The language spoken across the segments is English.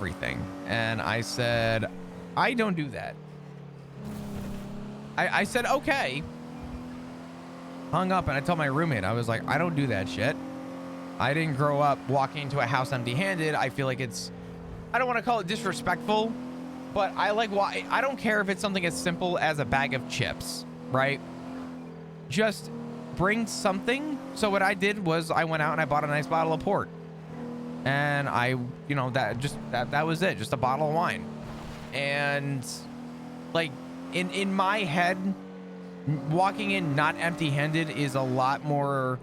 everything. And I said, I don't do that. I said, okay. Hung up, and I told my roommate, I was like, I don't do that shit. I didn't grow up walking into a house empty-handed. I feel like it's, I don't want to call it disrespectful, but I don't care if it's something as simple as a bag of chips, right? Just bring something. So what I did was I went out and I bought a nice bottle of port. And I, you know, that was it, just a bottle of wine. And like in my head, walking in not empty-handed is a lot more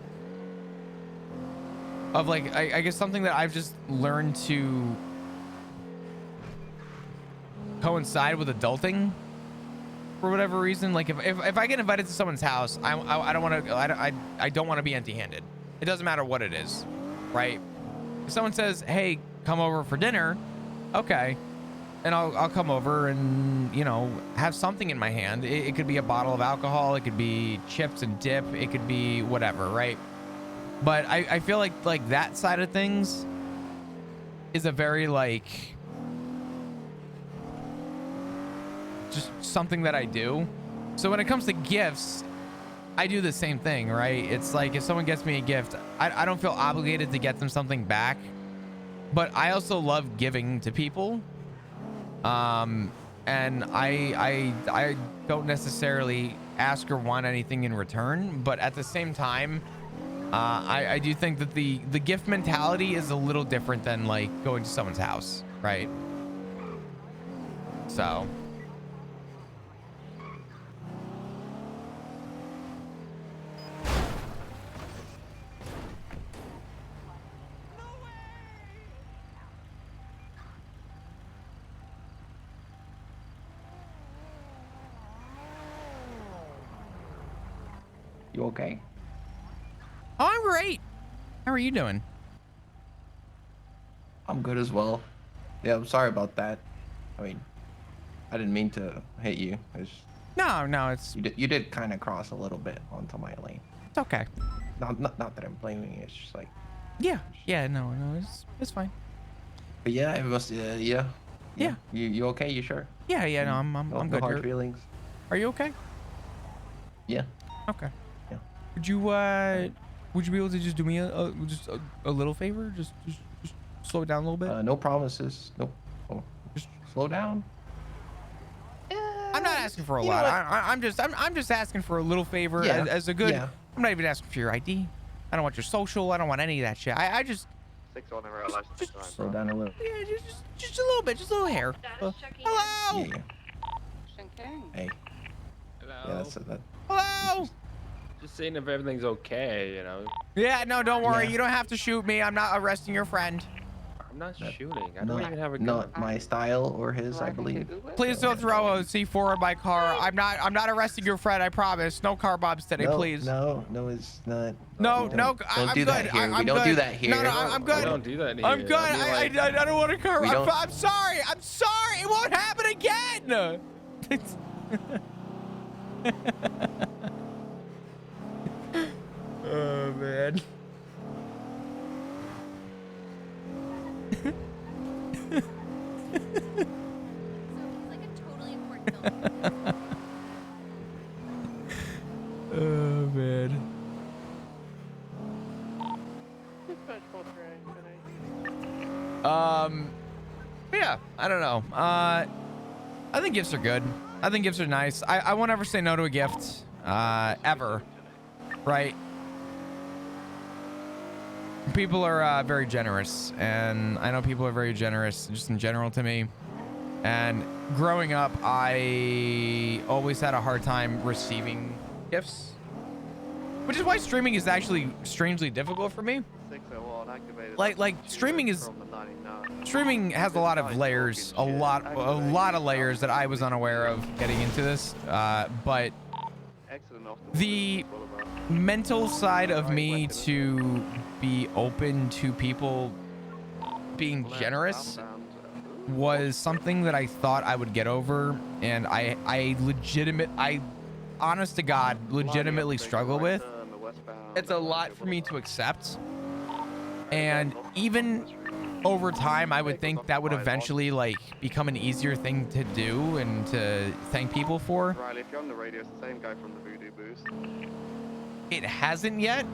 of like, I guess something that I've just learned to coincide with adulting for whatever reason. Like if I get invited to someone's house, I don't want to, I don't want to be empty-handed. It doesn't matter what it is, right? If someone says, hey, come over for dinner, okay. And I'll come over and, you know, have something in my hand. It could be a bottle of alcohol. It could be chips and dip. It could be whatever, right? But I feel like that side of things is a very like just something that I do. So when it comes to gifts, I do the same thing, right? It's like if someone gets me a gift, I don't feel obligated to get them something back, but I also love giving to people. And I don't necessarily ask or want anything in return, but at the same time, I do think that the gift mentality is a little different than like going to someone's house, right? So. You okay? Oh, I'm great. How are you doing? I'm good as well. Yeah, I'm sorry about that. I mean, I didn't mean to hit you. It's, No, it's you did kind of cross a little bit onto my lane. it's okay. Not that I'm blaming you. It's just like. Yeah, no, it's fine. But yeah, it was. Yeah. You okay? You sure? Yeah, no, I'm No good. hard feelings. Are you okay? Yeah. Okay. Yeah. Would you be able to just do me a little favor? Just slow it down a little bit. No promises. Nope. Oh, just slow down. I'm not asking for a lot. I'm just asking for a little favor as a good. Yeah. I'm not even asking for your ID. I don't want your social. I don't want any of that shit. I just Just slow down a little. yeah, just a little bit, just a little hair. Hello. Yeah. Hey. Hello. Yeah, that's that. Hello. Just seeing if everything's okay, you know. Yeah, no, don't worry. Yeah. You don't have to shoot me. I'm not arresting your friend. I'm not shooting. I don't even have a gun. Not my style or his, I believe. Please don't throw a C4 in my car. I'm not arresting your friend. I promise. No car bombs today, No, please. No, it's not. No, Don't I'm do good. that here. I'm We don't good. do that here. No, I'm good. We don't do that here. I'm good. I don't want a car. We don't- I'm sorry. I'm sorry. It won't happen again. It's oh man. Oh man. Yeah, I don't know. I think gifts are good. I think gifts are nice. I won't ever say no to a gift. Ever. Right? People are very generous, and I know people are very generous just in general to me. And growing up, I always had a hard time receiving gifts, which is why streaming is actually strangely difficult for me. Like streaming has a lot of layers, a lot of layers that I was unaware of getting into this. But the mental side of me to be open to people being generous was something that I thought I would get over, and I honest to God, legitimately struggle with. It's a lot for me to accept. And even over time, I would think that would eventually like become an easier thing to do and to thank people for. Riley, if you're on the radio, it's the same guy from the Voodoo boost. It hasn't yet,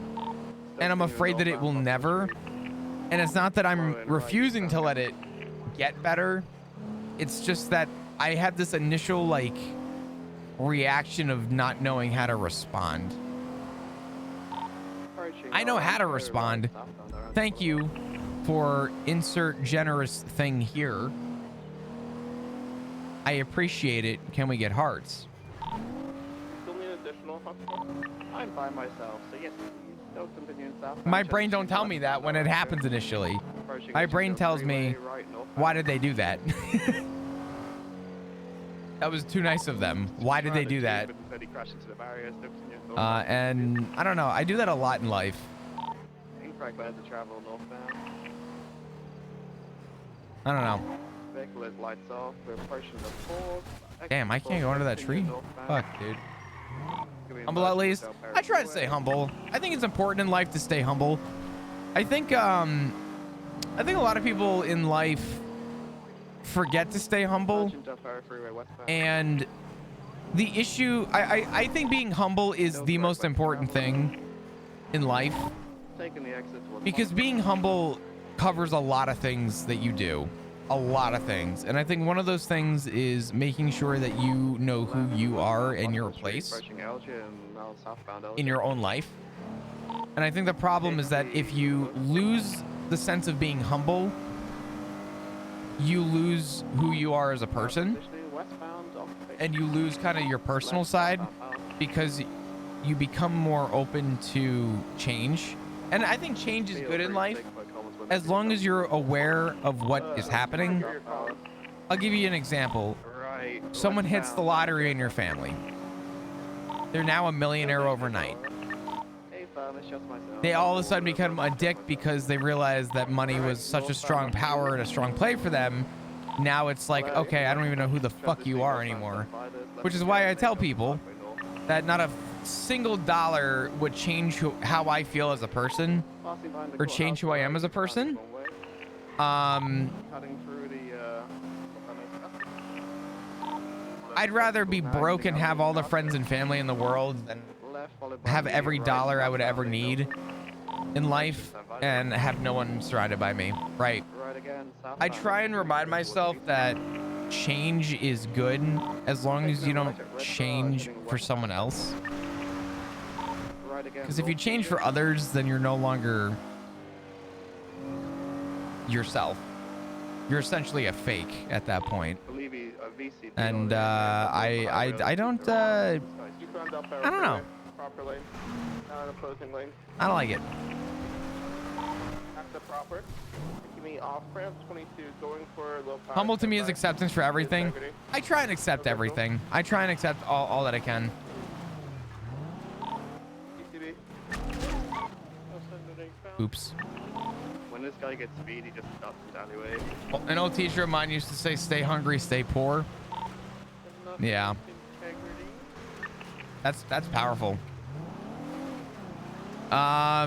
and I'm afraid that it will never. And it's not that I'm refusing to let it get better. It's just that I had this initial like reaction of not knowing how to respond. I know how to respond. Thank you for insert generous thing here. I appreciate it. Can we get hearts? Still need additional hotspots? I'm by myself, so yes, please. Still continue in south. My brain don't tell me that when it happens initially. My brain tells me, why did they do that? That was too nice of them. Why did they do that? And I don't know. I do that a lot in life. Incorrect to travel northbound. I don't know. Vehicle is lights off. We're approaching the port. Damn, I can't go under that tree. Fuck, dude. Humble at least. I try to stay humble. I think it's important in life to stay humble. I think a lot of people in life forget to stay humble. And the issue, I think being humble is the most important thing in life. Because being humble covers a lot of things that you do. A lot of things. And I think one of those things is making sure that you know who you are in your place in your own life. And I think the problem is that if you lose the sense of being humble, you lose who you are as a person, and you lose kind of your personal side, because you become more open to change. And I think change is good in life as long as you're aware of what is happening. I'll give you an example. Someone hits the lottery in your family. They're now a millionaire overnight. They all of a sudden become a dick because they realize that money was such a strong power and a strong play for them. Now it's like, okay, I don't even know who the fuck you are anymore. Which is why I tell people that not a single dollar would change how I feel as a person or change who I am as a person. I'd rather be broke and have all the friends and family in the world than have every dollar I would ever need in life and have no one surrounded by me. Right. I try and remind myself that change is good as long as you don't change for someone else. Because if you change for others, then you're no longer yourself. You're essentially a fake at that point. And I don't know. I don't like it. Humble to me is acceptance for everything. I try and accept everything. I try and accept all that I can. Oops. When this guy gets speed, he just stops his alleyway. Well, an old teacher of mine used to say, stay hungry, stay poor. Yeah. That's powerful. Yeah,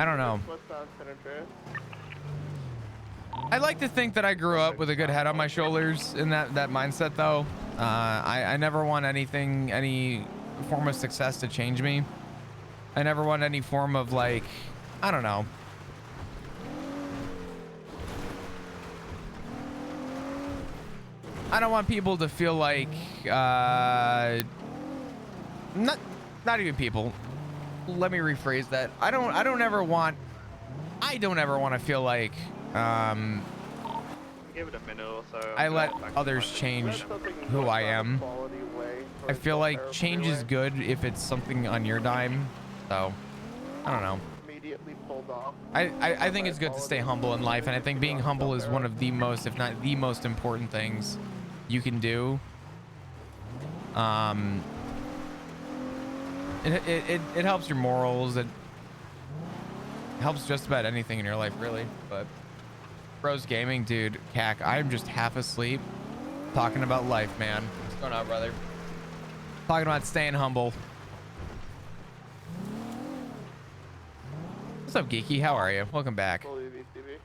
I don't know. I'd like to think that I grew up with a good head on my shoulders in that mindset, though. I never want any form of success to change me. I never want any form of, like, I don't know. I don't want people to feel like, not even people. Let me rephrase that. I don't ever want to feel like, Give it a minute or so. I let others change who I am. I feel like change is good if it's something on your dime. So, I don't know. I think it's good to stay humble in life, and I think being humble is one of the most, if not the most important things you can do. It helps your morals. It helps just about anything in your life, really. But Bros Gaming, dude, CAC, I am just half asleep talking about life, man. What's going on, brother? Talking about staying humble. What's up, Geeky? How are you? Welcome back. Fully VTV.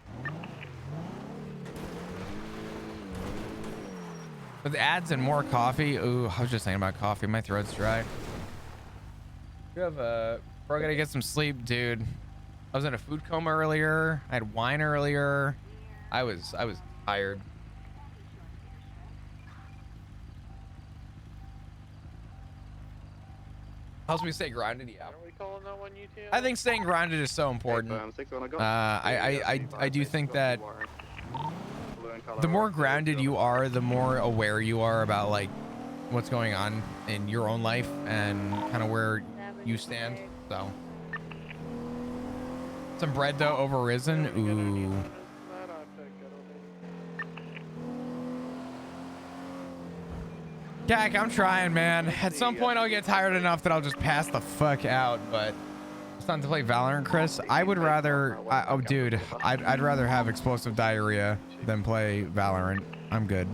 With ads and more coffee. Ooh, I was just thinking about coffee. My throat's dry. You have bro, I gotta get some sleep, dude. I was in a food coma earlier. I had wine earlier. I was tired. Helps me stay grounded. Yeah. Are we calling that one UTL? I think staying grounded is so important. I do think that the more grounded you are, the more aware you are about like what's going on in your own life and kind of where you stand. So some bread though over risen. Ooh. Jack, I'm trying, man. At some point I'll get tired enough that I'll just pass the fuck out, but it's not to play Valorant, Chris. I would rather oh dude, I'd rather have explosive diarrhea than play Valorant. I'm good.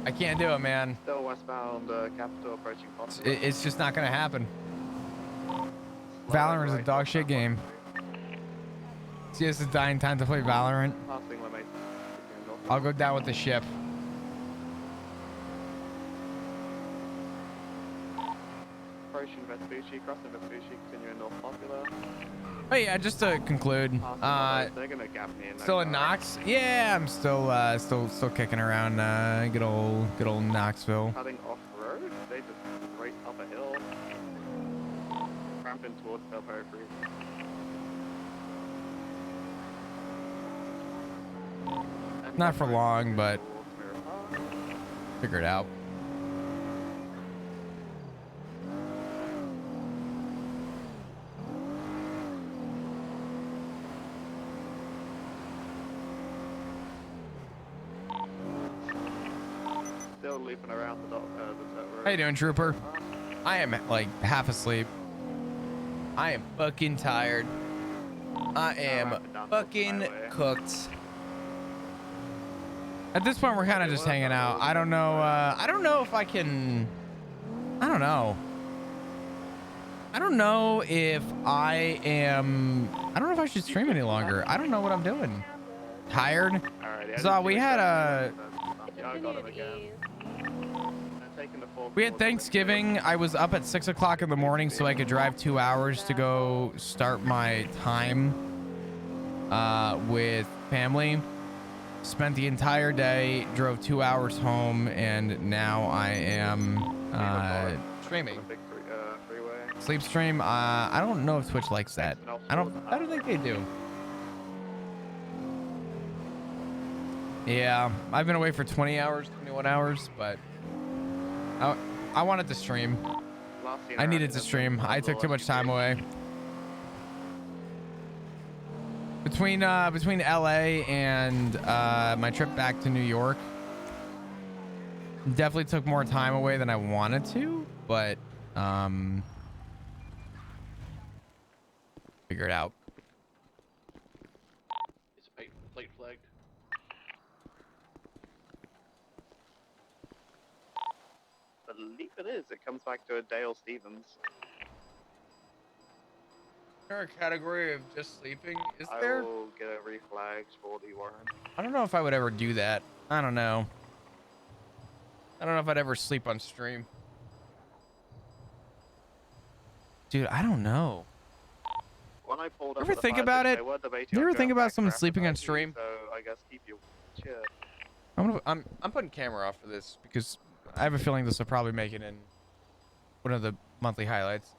I can't do it, man. Still westbound capital approaching. It's just not gonna happen. Valorant is a dog shit game. CS is dying time to play Valorant. I'll go down with the ship. Approaching Vespucci, crossing Vespucci, continuing north popular. Oh yeah, just to conclude, They're gonna gap me in. still in Knox? Yeah, I'm still kicking around good old Knoxville. Cutting off road, they just race up a hill, ramping towards Belpo Free. Not for long, but figure it out. Still leaping around the road. How you doing, Trooper? I am like half asleep. I am fucking tired. I am fucking cooked. At this point, we're kind of just hanging out. I don't know. I don't know if I can. I don't know. I don't know if I am. I don't know if I should stream any longer. I don't know what I'm doing. Tired. So we had a. We had Thanksgiving. I was up at 6 o'clock in the morning so I could drive 2 hours to go start my time with family. Spent the entire day, drove 2 hours home, and now I am streaming. Sleep stream. I don't know if Twitch likes that. I don't think they do. Yeah, I've been away for 20 hours, 21 hours, but I wanted to stream. I needed to stream. I took too much time away. Between LA and my trip back to New York, definitely took more time away than I wanted to, but figure it out. It's plate flagged. I believe it is. It comes back to a Dale Stevens. A category of just sleeping? Is I there? will get it reflagged for the warrant. I don't know if I would ever do that. I don't know. I don't know if I'd ever sleep on stream. Dude, I don't know. When I pulled up Ever at the think fire about pit, it? they were debating You on ever going think about back someone to sleeping on Aphrodite, stream? So I guess keep your cheer. I'm putting camera off for this because I have a feeling this will probably make it in one of the monthly highlights.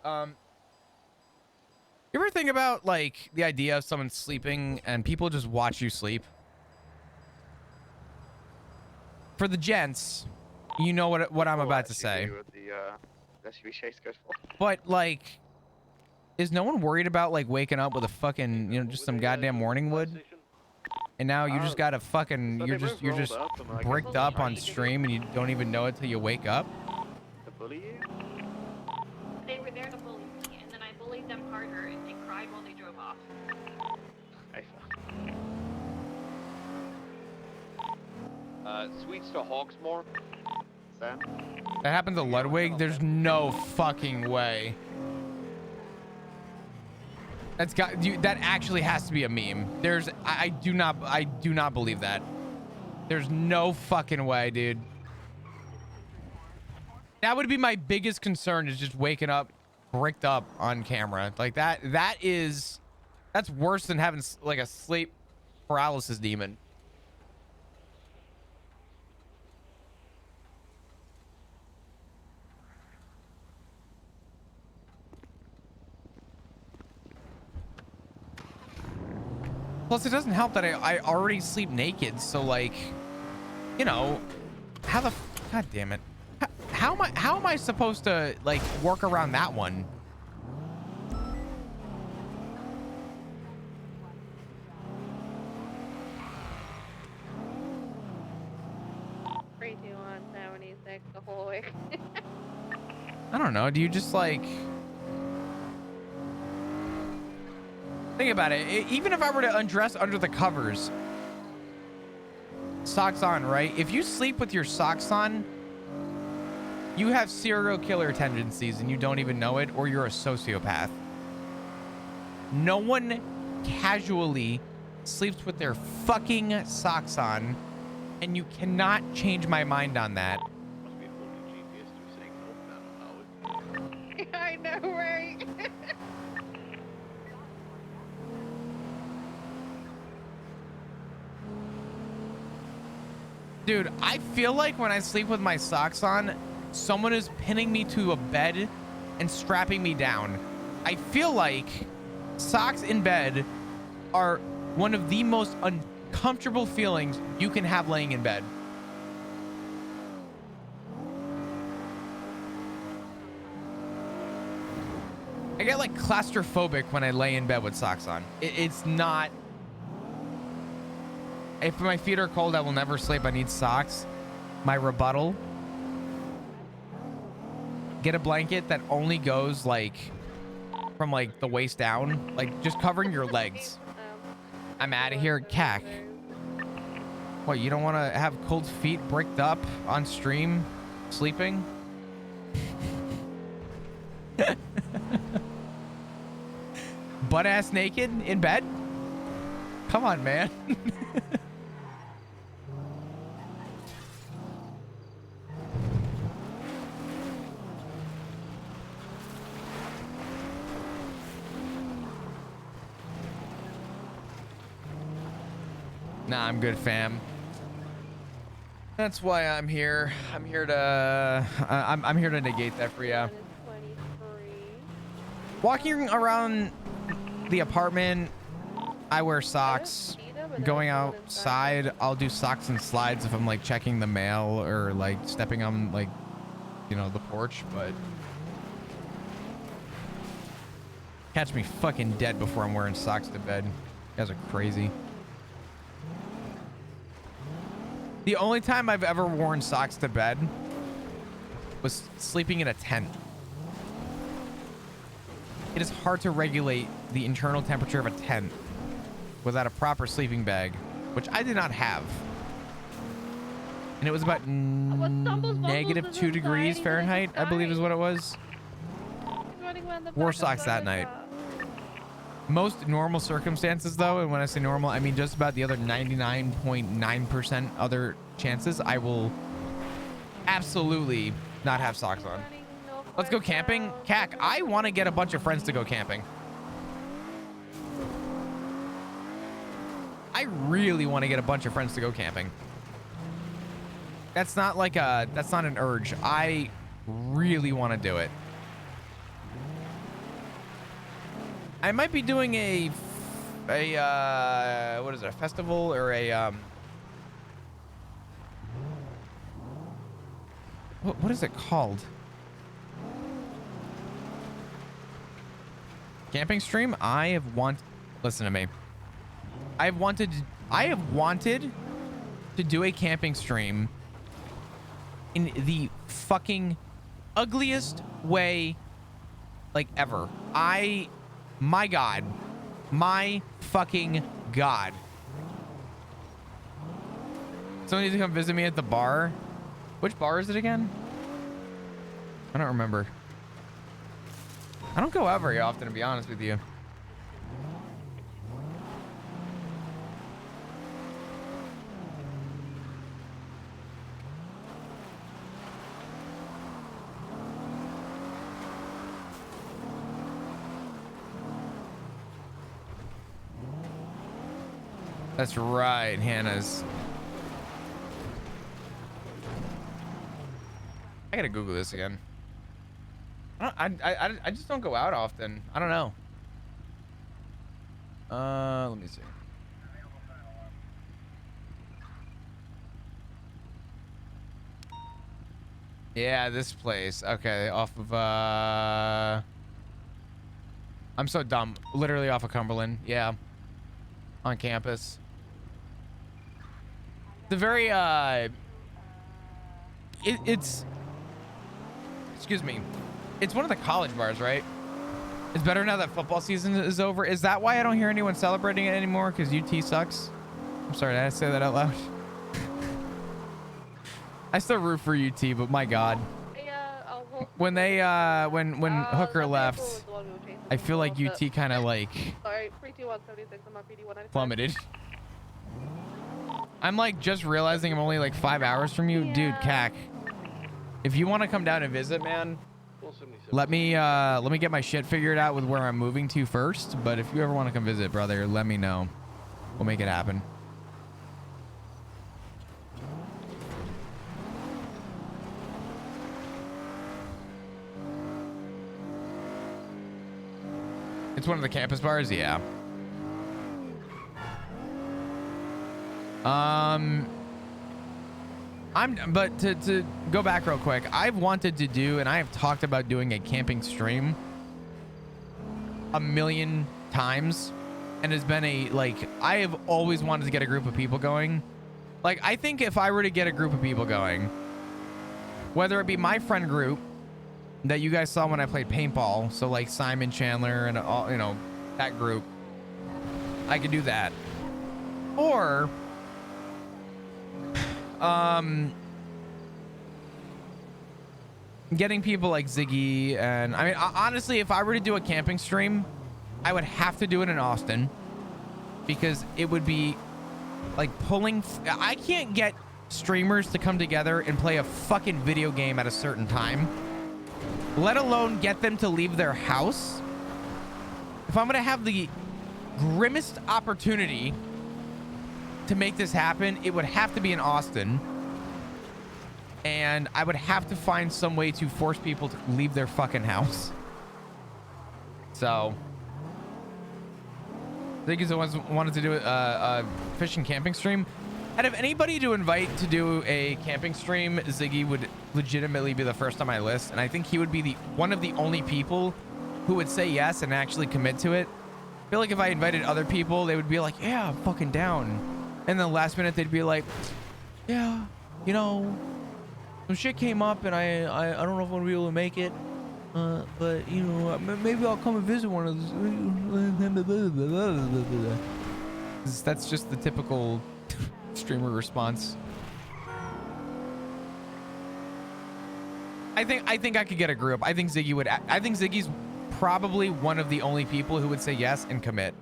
You ever think about like the idea of someone sleeping and people just watch you sleep? For the gents, you know what I'm about to say. But like, is no one worried about like waking up with a fucking, you know, just some goddamn morning wood? And now you just got a fucking, you're just bricked up on stream and you don't even know it till you wake up. To bully you? They were there to bully me, and then I bullied them harder, and they cried while they drove off. Sweets to Hawksmoor. Sam? That happened to Ludwig? There's no fucking way. That's got you. That actually has to be a meme. I do not believe that. There's no fucking way, dude. That would be my biggest concern, is just waking up bricked up on camera like that. That's worse than having like a sleep paralysis demon. Plus, it doesn't help that I already sleep naked, so like, you know, God damn it. How am I supposed to like work around that one? The whole way. I don't know. Do you just like think about it? Even if I were to undress under the covers, socks on, right? If you sleep with your socks on, you have serial killer tendencies and you don't even know it, or you're a sociopath. No one casually sleeps with their fucking socks on, and you cannot change my mind on that. I know, right? Dude, I feel like when I sleep with my socks on, someone is pinning me to a bed and strapping me down. I feel like socks in bed are one of the most uncomfortable feelings you can have laying in bed. I get like claustrophobic when I lay in bed with socks on. It's not. If my feet are cold, I will never sleep. I need socks. My rebuttal: get a blanket that only goes like from like the waist down, like just covering your legs. I'm out of here, cack. What, you don't want to have cold feet bricked up on stream sleeping? Butt ass naked in bed? Come on, man. Nah, I'm good, fam. That's why I'm here. I'm here to I'm here to negate that for you. Walking around the apartment, I wear socks. Going outside, I'll do socks and slides if I'm like checking the mail or like stepping on like, you know, the porch, but catch me fucking dead before I'm wearing socks to bed. You guys are crazy. The only time I've ever worn socks to bed was sleeping in a tent. It is hard to regulate the internal temperature of a tent without a proper sleeping bag, which I did not have. And it was about -2 degrees Fahrenheit, I believe is what it was. Wore socks that night. Most normal circumstances, though, and when I say normal, I mean just about the other 99.9% other chances, I will absolutely not have socks on. Let's go camping. Cac, I want to get a bunch of friends to go camping. I really want to get a bunch of friends to go camping. That's not like that's not an urge. I really want to do it. I might be doing a what is it, a festival or a what is it called? Camping stream? Listen to me. I have wanted to do a camping stream in the fucking ugliest way like ever. My God. My fucking God. Someone needs to come visit me at the bar. Which bar is it again? I don't remember. I don't go out very often, to be honest with you. That's right, Hannah's. I gotta Google this again. I just don't go out often. I don't know. Let me see. Yeah, this place. Okay, off of I'm so dumb. Literally off of Cumberland. Yeah. On campus. The very it's excuse me. It's one of the college bars, right? It's better now that football season is over. Is that why I don't hear anyone celebrating it anymore? Because UT sucks? I'm sorry, did I say that out loud? I still root for UT, but my God. When they when Hooker left, I feel like UT kind of like plummeted. I'm like just realizing I'm only like 5 hours from you. Dude, CAC. If you want to come down and visit, man, let me get my shit figured out with where I'm moving to first. But if you ever want to come visit, brother, let me know. We'll make it happen. It's one of the campus bars, yeah. But to go back real quick, I've wanted to do, and I have talked about doing a camping stream a million times, and it's been I have always wanted to get a group of people going. Like, I think if I were to get a group of people going, whether it be my friend group that you guys saw when I played paintball, so like Simon, Chandler, and all, you know, that group, I could do that. Or getting people like Ziggy, and I mean, honestly, if I were to do a camping stream, I would have to do it in Austin, because it would be like I can't get streamers to come together and play a fucking video game at a certain time, let alone get them to leave their house. If I'm gonna have the grimmest opportunity to make this happen, it would have to be in Austin, and I would have to find some way to force people to leave their fucking house. So I think he's the ones wanted to do a fishing camping stream. Out of anybody to invite to do a camping stream, Ziggy would legitimately be the first on my list, and I think he would be one of the only people who would say yes and actually commit to it. I feel like if I invited other people, they would be like, yeah, I'm fucking down. And then last minute they'd be like, yeah, you know, some shit came up and I don't know if I'm gonna be able to make it. But you know, maybe I'll come and visit one of those. That's just the typical streamer response. I think I could get a group. I think Ziggy would. I think Ziggy's probably one of the only people who would say yes and commit.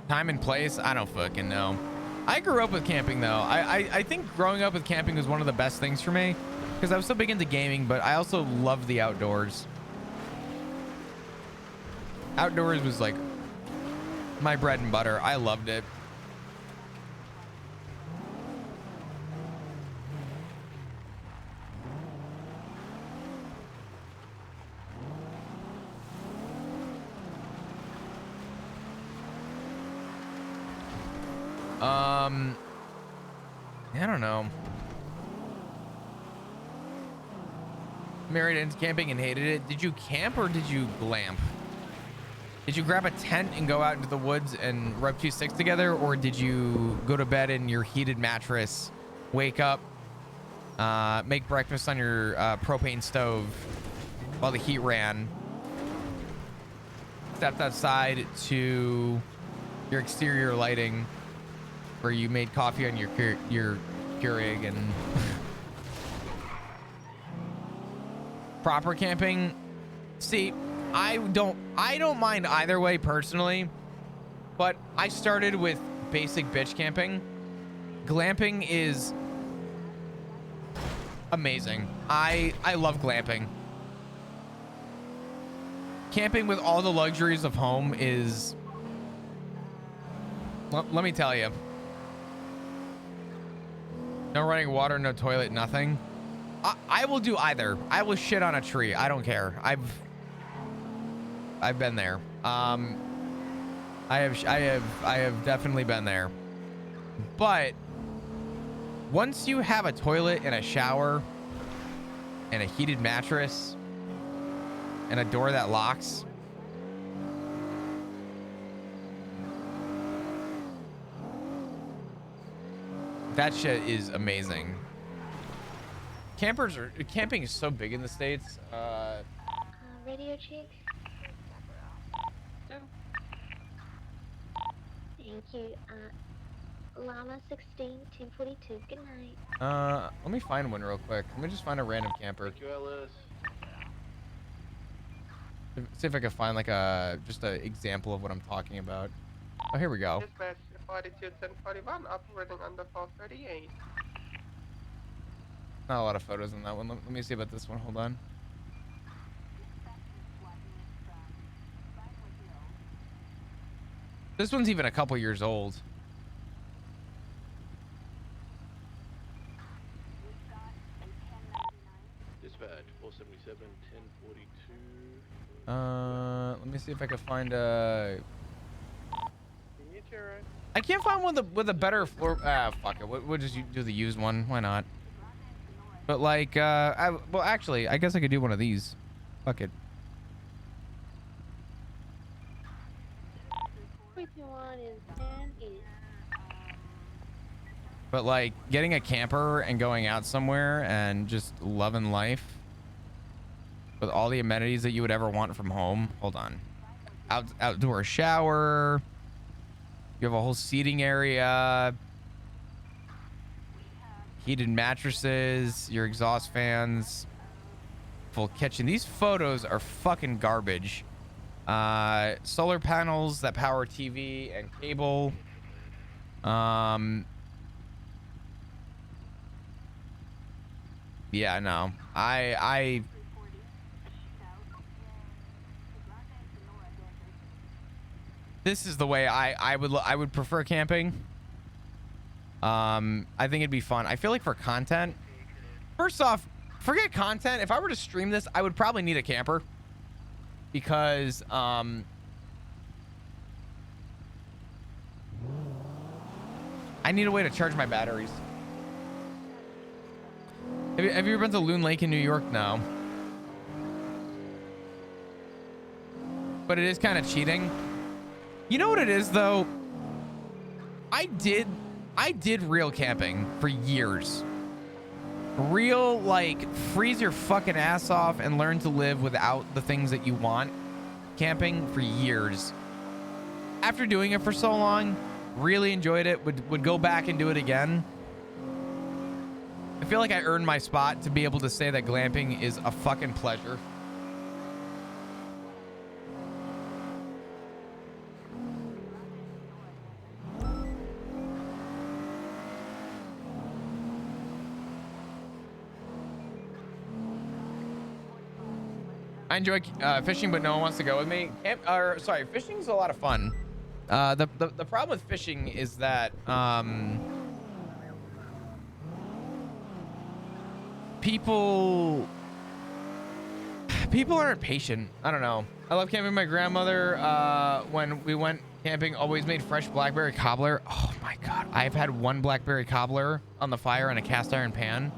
Time and place, I don't fucking know. I grew up with camping though. I think growing up with camping was one of the best things for me, because I was so big into gaming, but I also loved the outdoors. Outdoors was like my bread and butter. I loved it. I don't know. Married into camping and hated it. Did you camp or did you glamp? Did you grab a tent and go out into the woods and rub two sticks together, or did you go to bed in your heated mattress, wake up, make breakfast on your propane stove while the heat ran, stepped outside to your exterior lighting where you made coffee on your Keurig and proper camping. See, I don't mind either way personally, but I started with basic bitch camping. Glamping is amazing. I love glamping. Camping with all the luxuries of home is, let me tell you, no running water, no toilet, nothing. I will do either. I will shit on a tree. I don't care. I've been there. I have definitely been there. But once you have a toilet and a shower and a heated mattress and a door that locks, that shit is amazing. Camping is so big in the States. Radio chick. So, Thank you. Llama 16, 1042. Good night. Let me find one real quick. Let me just find a random camper. Thank you, Ellis. See if I can find like just an example of what I'm talking about. Oh, here we go. Dispatch 42 1041 operating under 438. Not a lot of photos on that one. Let me see about this one. Hold on. This one's even a couple years old. Dispatch 477 1042. Let me see if I can find a. Meteorite. I can't find one with a better floor. Fuck it. We'll just do the used one. Why not? But like, well, actually, I guess I could do one of these. Fuck it. 321 is 10 east. But like, getting a camper and going out somewhere and just loving life with all the amenities that you would ever want from home. Hold on. Outdoor shower. You have a whole seating area. Heated mattresses, your exhaust fans, full kitchen. These photos are fucking garbage. Solar panels that power TV and cable. Yeah, no. This is the way I would prefer camping. I think it'd be fun. I feel like for content, first off, forget content. If I were to stream this, I would probably need a camper because I need a way to charge my batteries. Have you ever been to Loon Lake in New York? No. But it is kind of cheating. You know what it is though? I did real camping for years. Real, like, freeze your fucking ass off and learn to live without the things that you want. Camping for years. After doing it for so long, really enjoyed it. Would go back and do it again. I feel like I earned my spot to be able to say that glamping is a fucking pleasure. I enjoy fishing, but no one wants to go with me. Sorry, fishing is a lot of fun. The problem with fishing is that people aren't patient. I don't know. I love camping with my grandmother. When we went camping, always made fresh blackberry cobbler. Oh my god, I've had one blackberry cobbler on the fire in a cast iron pan.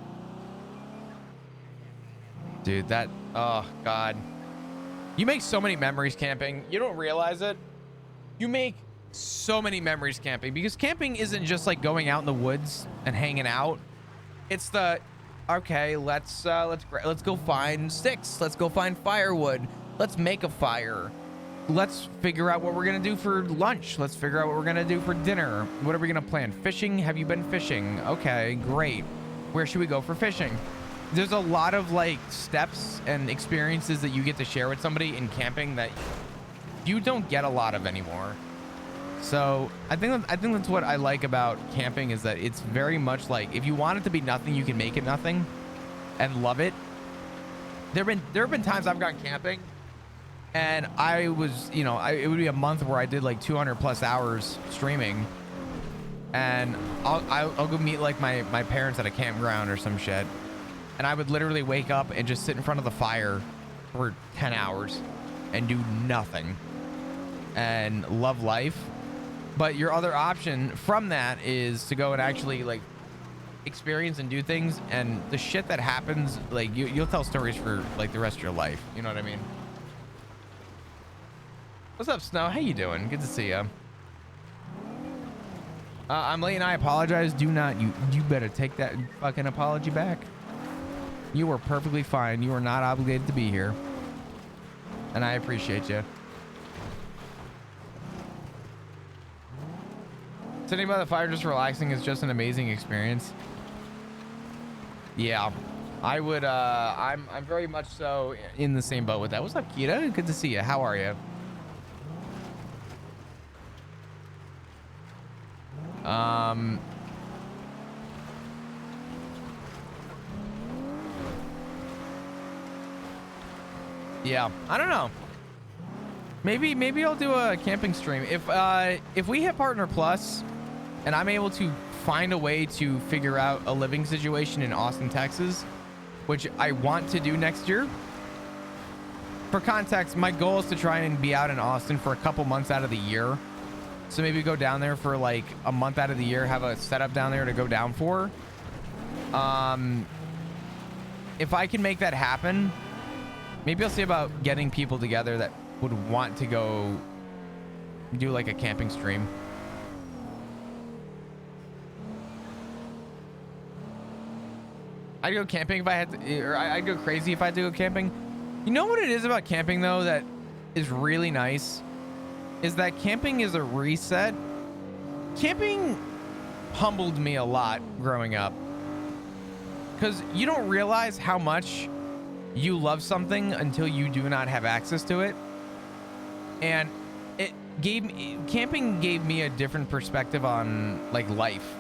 Dude, that, oh god. You make so many memories camping. You don't realize it. You make so many memories camping because camping isn't just like going out in the woods and hanging out. It's the, okay, let's go find sticks. Let's go find firewood. Let's make a fire. let's figure out what we're gonna do for lunch. Let's figure out what we're gonna do for dinner. What are we gonna plan? Fishing? Have you been fishing? Okay, great. Where should we go for fishing? There's a lot of like steps and experiences that you get to share with somebody in camping that you don't get a lot of anymore. So I think that's what I like about camping, is that it's very much like, if you want it to be nothing, you can make it nothing and love it. There have been times I've gone camping and I was, you know, it would be a month where I did like 200 plus hours streaming, and I'll go meet like my parents at a campground or some shit, and I would literally wake up and just sit in front of the fire for 10 hours and do nothing and love life. But your other option from that is to go and actually like experience and do things, and the shit that happens, like you'll tell stories for like the rest of your life. You know what I mean? What's up, Snow? How you doing? Good to see you. I'm late and I apologize. Do not, you better take that fucking apology back. You were perfectly fine. You are not obligated to be here, and I appreciate you. Sitting by the fire just relaxing is just an amazing experience. Yeah, I would, I'm very much so in the same boat with that. What's up, Kita? Good to see you. How are you? Yeah, I don't know. Maybe I'll do a camping stream. If we hit Partner Plus and I'm able to find a way to figure out a living situation in Austin, Texas, which I want to do next year. For context, my goal is to try and be out in Austin for a couple months out of the year. So maybe go down there for like a month out of the year, have a setup down there to go down for. If I can make that happen, maybe I'll see about getting people together that would want to go do like a camping stream. I'd go camping if I had to, or I'd go crazy if I had to go camping. You know what it is about camping though that is really nice? Is that camping is a reset. Camping humbled me a lot growing up, because you don't realize how much you love something until you do not have access to it. And camping gave me a different perspective on like life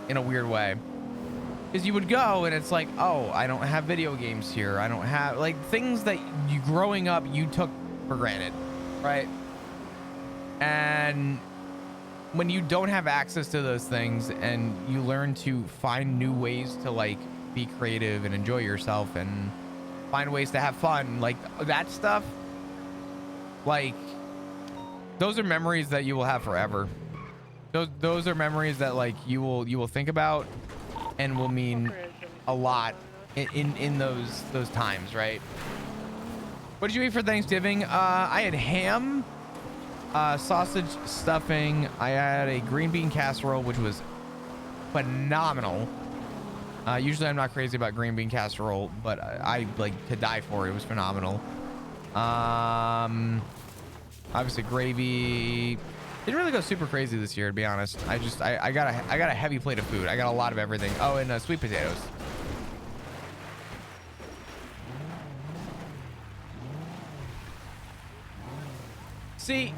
in a weird way. Because you would go and it's like, oh, I don't have video games here. I don't have like things that you growing up you took for granted, right? And when you don't have access to those things and you learn to find new ways to like be creative and enjoy yourself and find ways to have fun, like that stuff, like those are memories that you will have forever. Those are memories that like you will think about and will mean a lot in those times, right? What did you eat for Thanksgiving? I had ham, sausage stuffing. I had a green bean casserole, which was phenomenal. Usually I'm not crazy about green bean casserole, but I like to die for it. It was phenomenal. Obviously gravy. Didn't really go super crazy this year, to be honest. I got a heavy plate of food. I got a lot of everything. Oh, and sweet potatoes. See,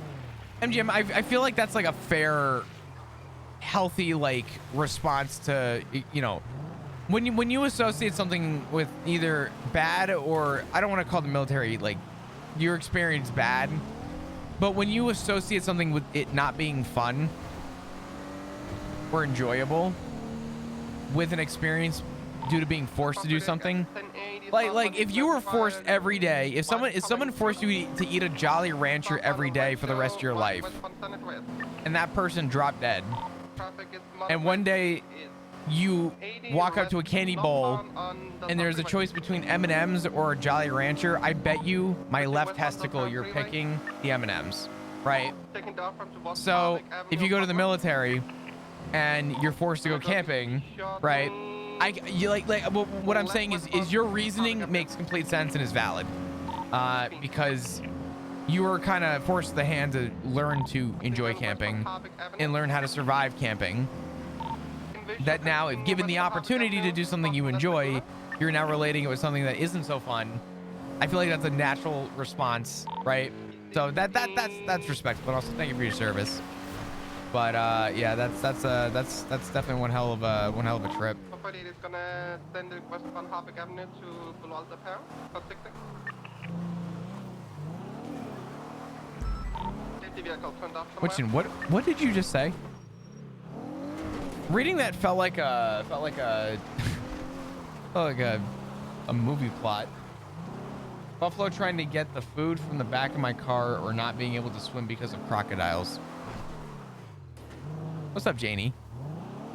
MGM, I feel like that's like a fair, healthy like response to, you know, when you associate something with either bad or, I don't want to call the military like your experience bad, but when you associate something with it not being fun or enjoyable with an experience due to being forced to do something, like if you were forced every day, if someone forced you to eat a Jolly Rancher every day for the rest of your life, and that person dropped dead, and one day you walk up to a candy bowl and there's a choice between M&Ms or a Jolly Rancher, I bet you my left testicle you're picking the M&Ms, right? So if you go to the military and you're forced to go camping, right? What I'm saying is your reasoning makes complete sense and is valid, because you were kind of forced the hand to learn to enjoy camping and learn how to survive camping. That now, if given the opportunity to do something you enjoy, you're now relating it with something that isn't so fun. I feel like that's a natural response, right? So that's respectable. Also, thank you for your service. But yeah, that's definitely one hell of a trip. Somebody is gonna send a request on Harvick Avenue to pull out the pair. Conflicting. Safety vehicle turned off somewhere. Which, what did you just say? Reading that felt like a a movie plot. Buffalo trying to get the food from the back of my car or not being able to swim because of crocodiles. What's up, Janie?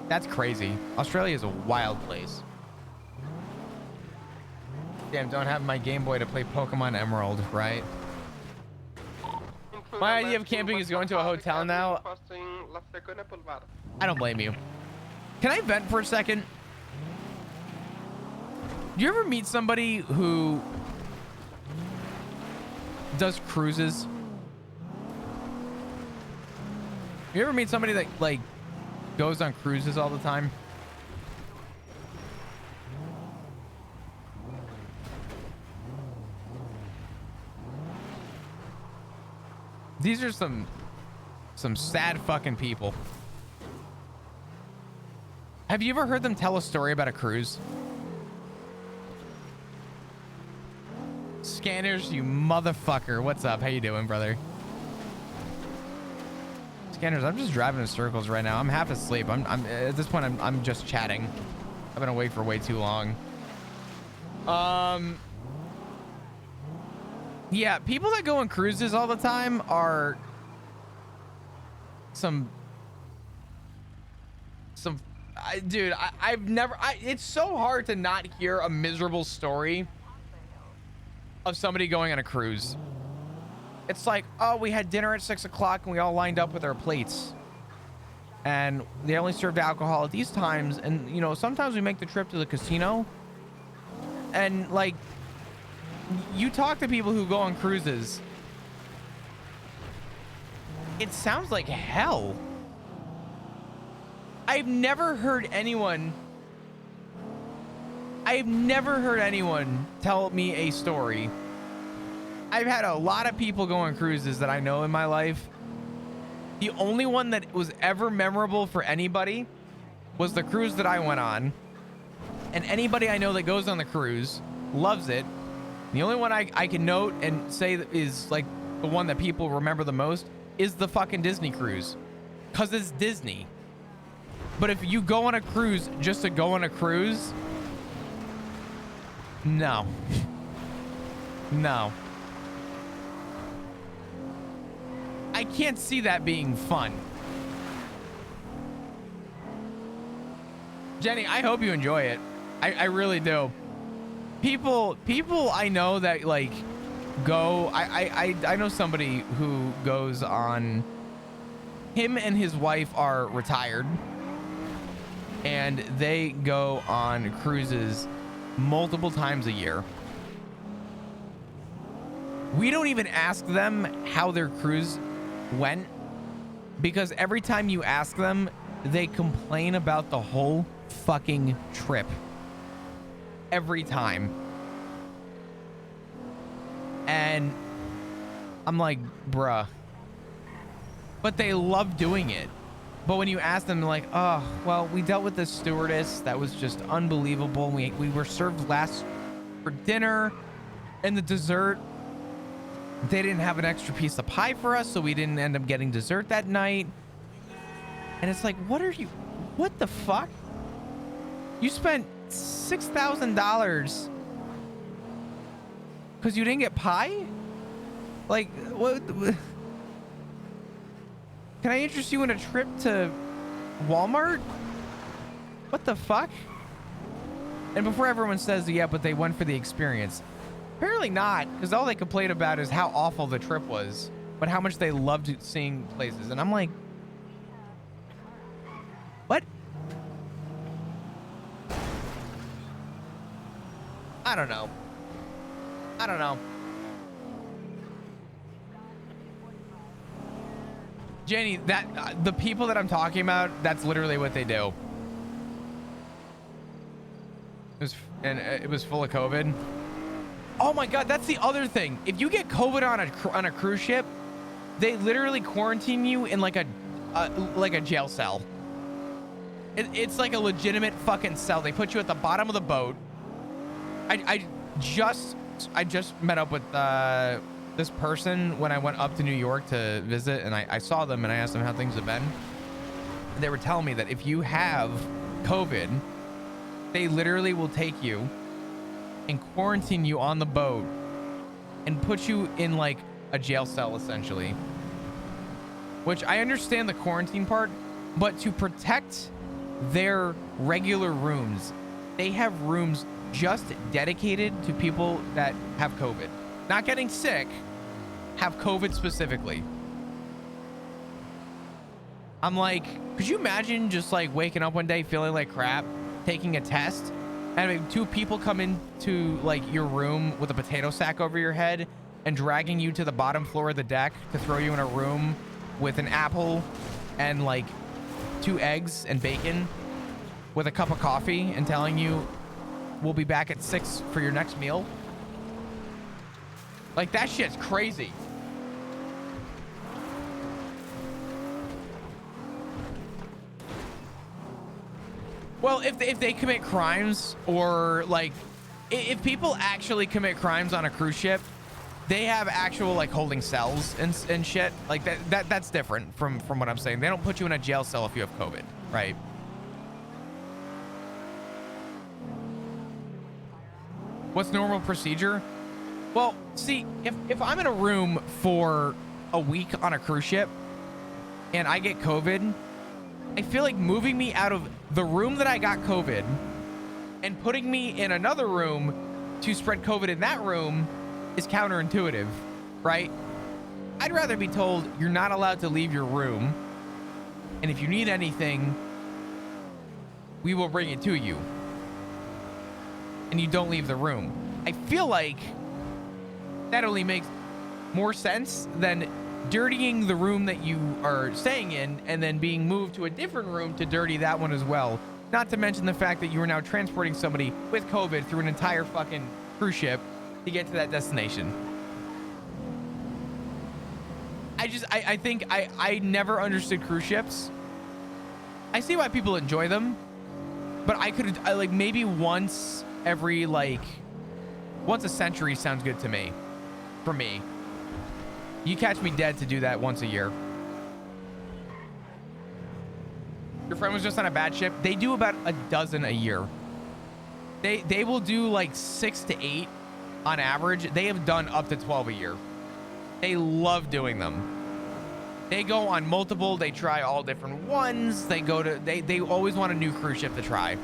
That's crazy. Australia is a wild place. Damn, don't have my Game Boy to play Pokemon Emerald, right? My idea of camping is going to a hotel now. I don't blame you. Can I vent for a second? Do you ever meet somebody who does cruises? You ever meet somebody that like goes on cruises all the time? These are some sad fucking people. Have you ever heard them tell a story about a cruise? Scanners, you motherfucker. What's up? How you doing, brother? Scanners, I'm just driving in circles right now. I'm half asleep. I'm at this point I'm just chatting. I've been awake for way too long. Yeah, people that go on cruises all the time are dude, I've never, it's so hard to not hear a miserable story of somebody going on a cruise. It's like, oh, we had dinner at 6 o'clock and we all lined up with our plates. And they only served alcohol at these times. And, you know, sometimes we make the trip to the casino. And, like, you talk to people who go on cruises. It sounds like hell. I've never heard anyone tell me a story. I've had a lot of people go on cruises that I know in my life. The only one that was ever memorable for anybody was the cruise that I went on. And anybody I know that goes on the cruise loves it. The only one I can note and say that is like the one that people remember the most is the fucking Disney cruise. Because it's Disney. But if you go on a cruise just to go on a cruise, no. No. I can't see that being fun. Jenny, I hope you enjoy it. I really do. People I know that like go, I know somebody who goes on, him and his wife are retired and they go on cruises multiple times a year. We don't even ask them how their cruise went because every time you ask them, they complain about the whole fucking trip. Every time. And I'm like, bruh. But they love doing it. But when you ask them, they're like, oh, well, we dealt with this stewardess that was just unbelievable. We were served last for dinner and the dessert. They didn't have an extra piece of pie for us, so we didn't end up getting dessert that night. And it's like, what the fuck? You spent $6,000 because you didn't get pie? Like, what? Can I interest you in a trip to Walmart? What the fuck? And before everyone says, yeah, but they went for the experience. Apparently not, because all they complain about is how awful the trip was, but how much they loved seeing places. And I'm like, what? I don't know. Janie, that the people that I'm talking about, that's literally what they do. It was full of COVID. Oh my God, that's the other thing. If you get COVID on a cruise ship, they literally quarantine you in like a jail cell. It's like a legitimate fucking cell. They put you at the bottom of the boat. I just met up with this person when I went up to New York to visit, and I saw them and I asked them how things have been. And they were telling me that if you have COVID, they literally will take you and quarantine you on the boat and put you in like a jail cell essentially. Which I understand the quarantine part, but to protect their regular rooms, they have rooms just dedicated to people that have COVID. Not getting sick, have COVID specifically. I'm like, could you imagine just like waking up one day feeling like crap, taking a test, and two people come into like your room with a potato sack over your head and dragging you to the bottom floor of the deck to throw you in a room with an apple and like 2 eggs and bacon with a cup of coffee and telling you we'll be back at 6 for your next meal? Like, that shit's crazy. Well, if they commit crimes, or like if people actually commit crimes on a cruise ship, they have actual like holding cells and shit like that's different from what I'm saying. They don't put you in a jail cell if you have COVID, right? What's normal procedure? Well, see, if I'm in a room for a week on a cruise ship and I get COVID, I feel like moving me out of the room that I got COVID and putting me in another room to spread COVID in that room is counterintuitive, right? I'd rather be told you're not allowed to leave your room, and if you need anything, we will bring it to you, and you don't leave the room. I feel like that only makes more sense than dirtying the room that you are staying in and then being moved to a different room to dirty that one as well. Not to mention the fact that you are now transporting somebody with COVID through an entire fucking cruise ship to get to that destination. I think I never understood cruise ships. I see why people enjoy them, but I like maybe once every like once a century sounds good to me. For me, you catch me dead to do that once a year. Your friend was just on a bad ship. They do about a dozen a year. They will do like 6 to 8 on average. They have done up to 12 a year. They love doing them. They go on multiple. They try all different ones. They always want a new cruise ship to try.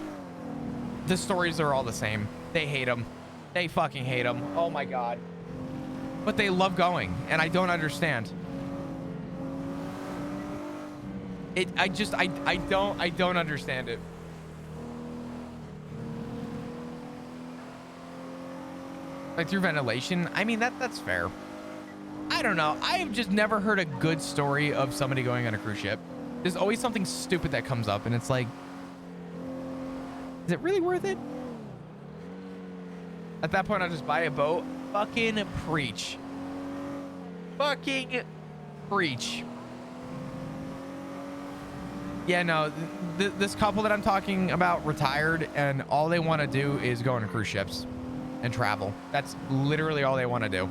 The stories are all the same. They hate them. They fucking hate them. Oh my God. But they love going, and I don't understand. I don't understand it. Like through ventilation? I mean, that's fair. I don't know. I've just never heard a good story of somebody going on a cruise ship. There's always something stupid that comes up, and it's like, is it really worth it? At that point, I'll just buy a boat. Fucking preach. Fucking preach. Yeah, no, this couple that I'm talking about retired, and all they want to do is go on cruise ships and travel. That's literally all they want to do.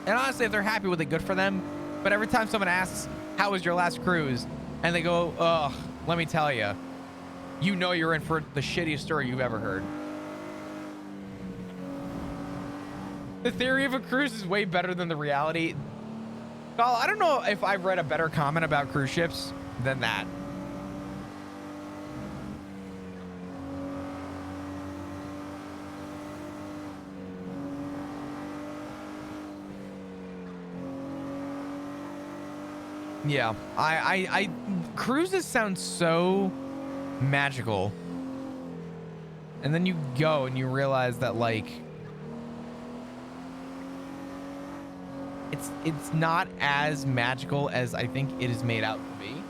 And honestly, if they're happy with it, good for them. But every time someone asks, how was your last cruise? And they go, ugh, let me tell you, you know you're in for the shittiest story you've ever heard. The theory of a cruise is way better than the reality. Well, I don't know if I've read a better comment about cruise ships than that. Yeah, I cruises sound so magical. And then you go and you realize that like it's not as magical as I think it is made out to be.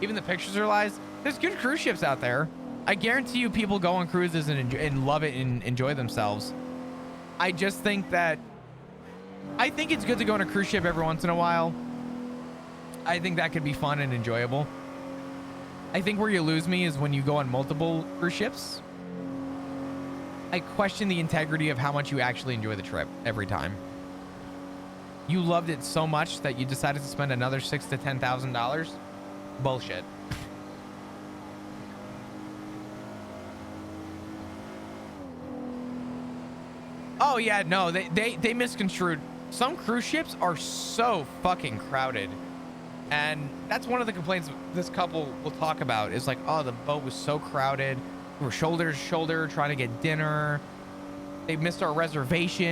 Even the pictures are lies. There's good cruise ships out there. I guarantee you people go on cruises and love it and enjoy themselves. I just think that I think it's good to go on a cruise ship every once in a while. I think that could be fun and enjoyable. I think where you lose me is when you go on multiple cruise ships. I question the integrity of how much you actually enjoy the trip every time. You loved it so much that you decided to spend another $6,000 to $10,000. Bullshit. Oh yeah, no, they misconstrued. Some cruise ships are so fucking crowded. And that's one of the complaints this couple will talk about is like, oh, the boat was so crowded. We were shoulder to shoulder trying to get dinner. They missed our reservation.